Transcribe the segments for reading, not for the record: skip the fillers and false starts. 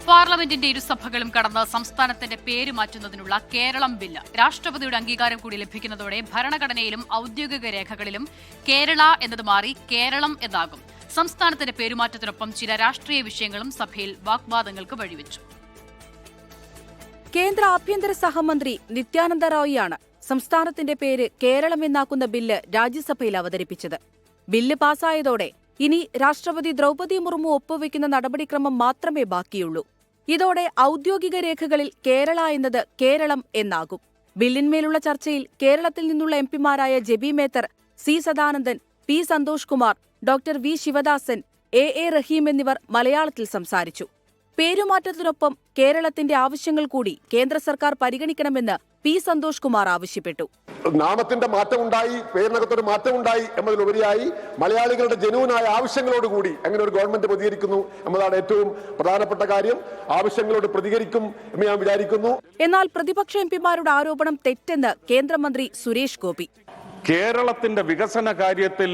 പാർലമെന്റിന്റെ ഇരുസഭകളും കടന്ന് സംസ്ഥാനത്തിന്റെ പേര് മാറ്റുന്നതിനുള്ള കേരളം ബില്ല് രാഷ്ട്രപതിയുടെ അംഗീകാരം കൂടി ലഭിക്കുന്നതോടെ ഭരണഘടനയിലും ഔദ്യോഗിക രേഖകളിലും കേരള എന്നത് മാറി കേരളം എന്നാകും. സംസ്ഥാനത്തിന്റെ പേരുമാറ്റത്തിനൊപ്പം ചില രാഷ്ട്രീയ വിഷയങ്ങളും സഭയിൽ വാഗ്വാദങ്ങൾക്ക് വഴിവെച്ചു. കേന്ദ്ര ആഭ്യന്തര സഹമന്ത്രി നിത്യാനന്ദ റായിയാണ് സംസ്ഥാനത്തിന്റെ പേര് കേരളം എന്നാക്കുന്ന ബില്ല് രാജ്യസഭയിൽ അവതരിപ്പിച്ചത്. ബില്ല് പാസായതോടെ ഇനി രാഷ്ട്രപതി ദ്രൗപദി മുർമു ഒപ്പുവെക്കുന്ന നടപടിക്രമം മാത്രമേ ബാക്കിയുള്ളൂ. ഇതോടെ ഔദ്യോഗിക രേഖകളിൽ കേരള എന്നത് കേരളം എന്നാകും. ബില്ലിന്മേലുള്ള ചർച്ചയിൽ കേരളത്തിൽ നിന്നുള്ള എംപിമാരായ Jebi Mather, C Sadanandan, P Santhosh Kumar, doctor V Sivadasan, A Rahim എന്നിവർ മലയാളത്തിൽ സംസാരിച്ചു. പേരുമാറ്റത്തിനൊപ്പം കേരളത്തിന്റെ ആവശ്യങ്ങൾ കൂടി കേന്ദ്ര സർക്കാർ പരിഗണിക്കണമെന്ന് പി സന്തോഷ് കുമാർ ആവശ്യപ്പെട്ടു. നാമത്തിന്റെ മാറ്റമുണ്ടായി, പേരിനകത്തൊരു മാറ്റമുണ്ടായി എന്നതിലുപരിയായി മലയാളികളുടെ ജനുവിനായ ആവശ്യങ്ങളോടുകൂടി അങ്ങനെ ഒരു ഗവൺമെന്റ് പ്രതികരിക്കുന്നു എന്നതാണ് ഏറ്റവും പ്രധാനപ്പെട്ട കാര്യം. ആവശ്യങ്ങളോട് പ്രതികരിക്കും എന്ന് ഞാൻ വിചാരിക്കുന്നു. എന്നാൽ പ്രതിപക്ഷ എംപിമാരുടെ ആരോപണം തെറ്റെന്ന് കേന്ദ്രമന്ത്രി സുരേഷ് ഗോപി. കേരളത്തിന്റെ വികസന കാര്യത്തിൽ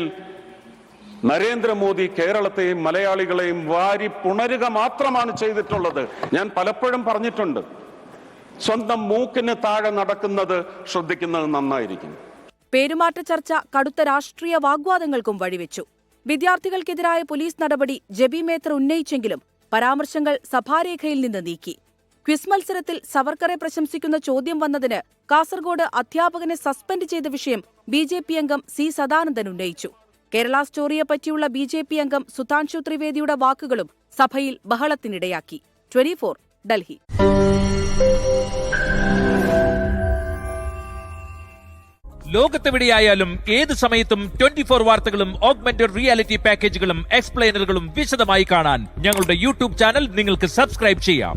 നരേന്ദ്രമോദി കേരളത്തെയും മലയാളികളെയും വാരി പുണരുക മാത്രമാണ് ചെയ്തിട്ടുള്ളത്. ഞാൻ പലപ്പോഴും പറഞ്ഞിട്ടുണ്ട്, സ്വന്തം മൂക്കിന് താഴെ നടക്കുന്നത് ശ്രദ്ധിക്കുന്നത് നന്നായിരിക്കും. പേരുമാറ്റ ചർച്ച കടുത്ത രാഷ്ട്രീയ വാഗ്വാദങ്ങൾക്കും വഴിവെച്ചു. വിദ്യാർത്ഥികൾക്കെതിരായ പോലീസ് നടപടി ജെബി മേത്തർ ഉന്നയിച്ചെങ്കിലും പരാമർശങ്ങൾ സഭാരേഖയിൽ നിന്ന് നീക്കി. ക്വിസ് മത്സരത്തിൽ സവർക്കറെ പ്രശംസിക്കുന്ന ചോദ്യം വന്നതിന് കാസർഗോഡ് അധ്യാപകനെ സസ്പെൻഡ് ചെയ്ത വിഷയം ബിജെപി അംഗം സി സദാനന്ദൻ ഉന്നയിച്ചു. കേരള സ്റ്റോറിയെപ്പറ്റിയുള്ള ബിജെപി അംഗം സുധാൻഷു ത്രിവേദിയുടെ വാക്കുകളും സഭയിൽ ബഹളത്തിനിടയാക്കി. 24 ഡൽഹി. ലോകത്തെവിടെയായാലും ഏത് സമയത്തും 24 വാർത്തകളും ഓഗ്മെന്റഡ് റിയാലിറ്റി പാക്കേജുകളും എക്സ്പ്ലെയിനറുകളും വിശദമായി കാണാൻ ഞങ്ങളുടെ യൂട്യൂബ് ചാനൽ നിങ്ങൾക്ക് സബ്സ്ക്രൈബ് ചെയ്യാം.